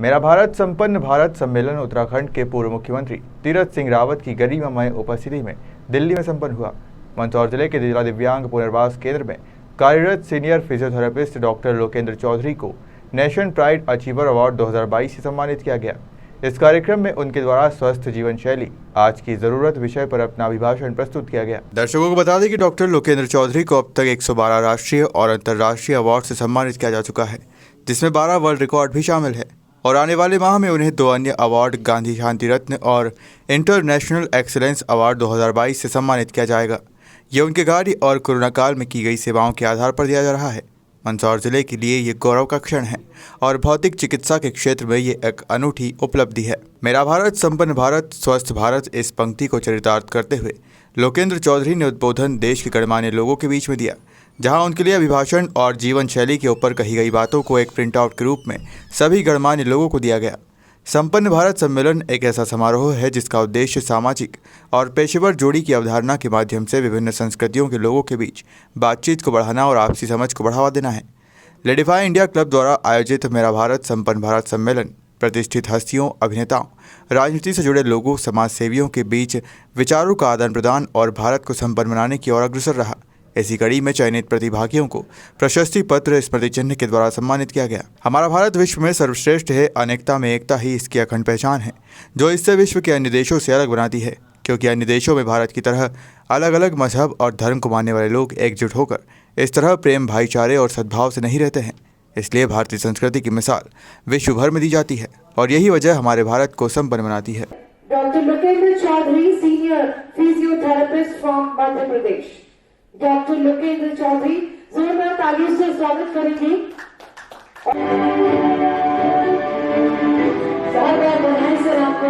मेरा भारत संपन्न भारत सम्मेलन उत्तराखंड के पूर्व मुख्यमंत्री तीरथ सिंह रावत की गरिमामय उपस्थिति में दिल्ली में संपन्न हुआ। मंदसौर जिले के जिला दिव्यांग पुनर्वास केंद्र में कार्यरत senior physiotherapist doctor Lokendra Chaudhary को नेशन प्राइड अचीवर अवार्ड 2022 से सम्मानित किया गया। इस कार्यक्रम में उनके द्वारा स्वस्थ जीवन शैली आज की जरूरत विषय पर अपना अभिभाषण प्रस्तुत किया गया। दर्शकों को बता दें कि डॉक्टर लोकेंद्र चौधरी को अब तक 112 राष्ट्रीय और अंतर्राष्ट्रीय अवार्ड से सम्मानित किया जा चुका है, जिसमें 12 वर्ल्ड रिकॉर्ड भी शामिल है और आने वाले माह में उन्हें 2 अन्य अवार्ड गांधी शांति रत्न और इंटरनेशनल एक्सीलेंस अवार्ड 2022 से सम्मानित किया जाएगा। ये उनके कार्य और कोरोना काल में की गई सेवाओं के आधार पर दिया जा रहा है। मंदसौर जिले के लिए ये गौरव का क्षण है और भौतिक चिकित्सा के क्षेत्र में ये एक अनूठी उपलब्धि है। मेरा भारत संपन्न भारत स्वस्थ भारत इस पंक्ति को चरितार्थ करते हुए लोकेंद्र चौधरी ने उद्बोधन देश के गणमान्य लोगों के बीच में दिया, जहां उनके लिए अभिभाषण और जीवन शैली के ऊपर कही गई बातों को एक प्रिंट आउट के रूप में सभी गणमान्य लोगों को दिया गया। संपन्न भारत सम्मेलन एक ऐसा समारोह है जिसका उद्देश्य सामाजिक और पेशेवर जोड़ी की अवधारणा के माध्यम से विभिन्न संस्कृतियों के लोगों के बीच बातचीत को बढ़ाना और आपसी समझ को बढ़ावा देना है। लेडिफाई इंडिया क्लब द्वारा आयोजित मेरा भारत संपन्न भारत सम्मेलन प्रतिष्ठित हस्तियों, अभिनेताओं, राजनीति से जुड़े लोगों, समाज सेवियों के बीच विचारों का आदान प्रदान और भारत को संपन्न बनाने की ओर अग्रसर रहा। इसी कड़ी में चयनित प्रतिभागियों को प्रशस्ति पत्र, स्मृति चिन्ह के द्वारा सम्मानित किया गया। हमारा भारत विश्व में सर्वश्रेष्ठ है, अनेकता में एकता ही इसकी अखंड पहचान है, जो इससे विश्व के अन्य देशों से अलग बनाती है, क्योंकि अन्य देशों में भारत की तरह अलग अलग मजहब और धर्म को मानने वाले लोग एकजुट होकर इस तरह प्रेम, भाईचारे और सद्भाव से नहीं रहते हैं। इसलिए भारतीय संस्कृति की मिसाल विश्व भर में दी जाती है और यही वजह हमारे भारत को संपन्न बनाती है। Doctor Lokendra Chaudhary, senior physiotherapist from Madhya Pradesh. Doctor Lokendra Chaudhary जोरदार तालियों से स्वागत करेंगे। बहुत बहुत बधाई सर आपको।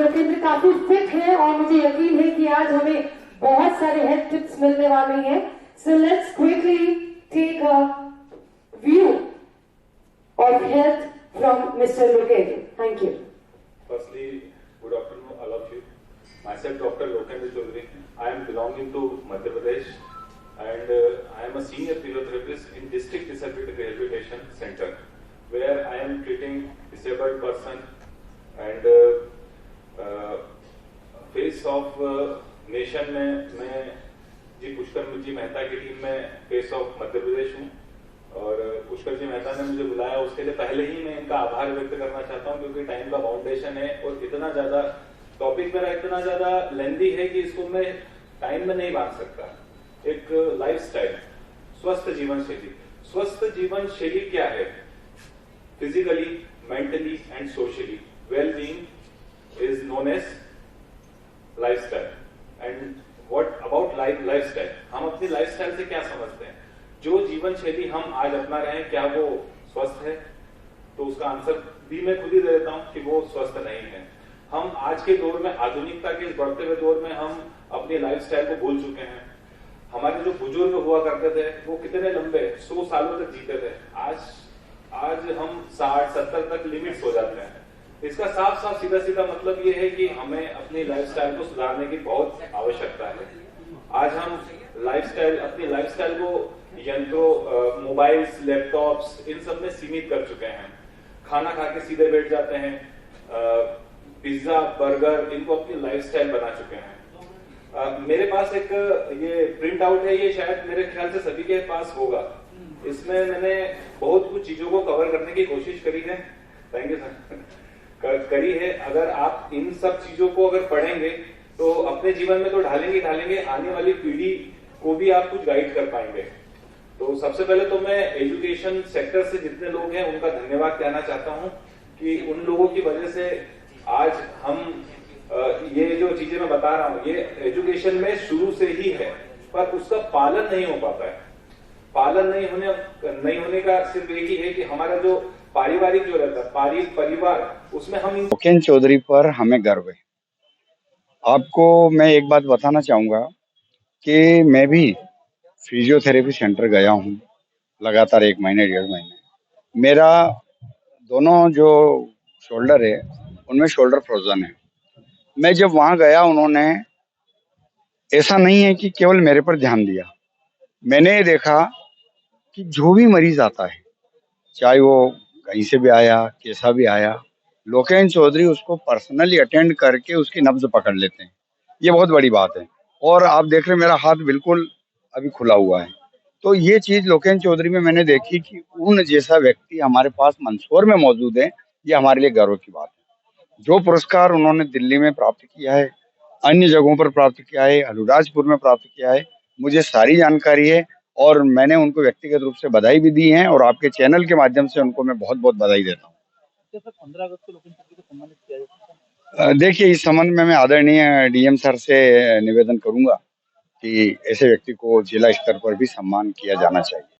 लोकेंद्र काफी फिट है और मुझे यकीन है कि आज हमें बहुत सारे हेल्थ टिप्स मिलने वाले हैं। So let's quickly take a view of health from Mr. Lokendra. Thank you. Firstly, good afternoon all of you. Myself Dr. Lokendra Chaudhary. I am belonging to Madhya Pradesh and I am a senior physiotherapist in District Disability Rehabilitation Center where I am treating disabled person and face of nation में मैं जी पुष्कर जी मेहता की team में face of Madhya Pradesh हूँ और पुष्कर जी मेहता ने मुझे बुलाया, उसके लिए पहले ही मैं इनका आभार व्यक्त करना चाहता हूँ क्योंकि टाइम का बाउंडेशन है और इतना ज्यादा टॉपिक मेरा इतना ज्यादा लेंदी है कि इसको मैं टाइम में नहीं बांध सकता। एक लाइफस्टाइल, स्वस्थ जीवन शैली। स्वस्थ जीवन शैली क्या है? Physically, mentally and socially well being is known as lifestyle. And what about lifestyle? हम अपनी लाइफस्टाइल से क्या समझते हैं? जो जीवन शैली हम आज अपना रहे हैं, क्या वो स्वस्थ है? तो उसका आंसर भी मैं खुद ही दे देता हूं कि वो स्वस्थ नहीं है। हम आज के दौर में, आधुनिकता के इस बढ़ते हुए दौर में, हम अपनी लाइफस्टाइल को भूल चुके हैं। हमारे जो बुजुर्ग हुआ करते थे वो कितने लंबे 100 सालों तक जीते थे। आज हम 60-70 तक लिमिट्स हो जाते हैं। इसका साफ साफ सीधा सीधा मतलब ये है कि हमें अपनी लाइफस्टाइल को सुधारने की बहुत आवश्यकता है। आज हम अपनी लाइफस्टाइल को यंत्रों, मोबाइल्स, लैपटॉप्स, इन सब में सीमित कर चुके हैं। खाना खा के सीधे बैठ जाते हैं, पिज्जा, बर्गर, इनको अपनी लाइफस्टाइल बना चुके हैं। मेरे पास एक ये प्रिंट आउट है, ये शायद मेरे ख्याल से सभी के पास होगा। इसमें मैंने बहुत कुछ चीजों को कवर करने की कोशिश करी है। Thank you sir. करी है। अगर आप इन सब चीजों को अगर पढ़ेंगे तो अपने जीवन में तो ढालेंगे, आने वाली पीढ़ी को भी आप कुछ गाइड कर पाएंगे। तो सबसे पहले तो मैं एजुकेशन सेक्टर से जितने लोग हैं उनका धन्यवाद कहना चाहता हूं कि उन लोगों की वजह से आज हम ये जो चीजें मैं बता रहा हूं, ये एजुकेशन में शुरू से ही है, पर उसका पालन नहीं हो पाता है। पालन नहीं होने का सिर्फ एक ही है कि हमारा जो पारिवारिक जो रहता है, परिवार, उसमें हम लोकेंद्र चौधरी पर हमें गर्व है। आपको मैं एक बात बताना चाहूँगा कि मैं भी फिजियोथेरेपी सेंटर गया हूँ लगातार 1 महीने 1.5 महीने। मेरा दोनों जो शोल्डर है उनमें शोल्डर फ्रोजन है। मैं जब वहाँ गया, उन्होंने ऐसा नहीं है कि केवल मेरे पर ध्यान दिया। मैंने ये देखा कि जो भी मरीज आता है, चाहे वो कहीं से भी आया, कैसा भी आया, लोकेन चौधरी उसको पर्सनली अटेंड करके उसकी नब्ज पकड़ लेते हैं। ये बहुत बड़ी बात है। और आप देख रहे हैं मेरा हाथ बिल्कुल अभी खुला हुआ है। तो ये चीज़ लोकेन चौधरी में मैंने देखी कि उन जैसा व्यक्ति हमारे पास मंदसौर में मौजूद है, ये हमारे लिए गर्व की बात है। जो पुरस्कार उन्होंने दिल्ली में प्राप्त किया है, अन्य जगहों पर प्राप्त किया है, अलीराजपुर में प्राप्त किया है, मुझे सारी जानकारी है और मैंने उनको व्यक्तिगत रूप से बधाई भी दी है और आपके चैनल के माध्यम से उनको मैं बहुत-बहुत बधाई देता हूँ। जैसे 15 अगस्त को लोकेन चौधरी को सम्मानित किया जाता है। देखिए इस संबंध में मैं आदरणीय डीएम सर से निवेदन करूँगा कि ऐसे व्यक्ति को जिला स्तर पर भी सम्मान किया जाना चाहिए।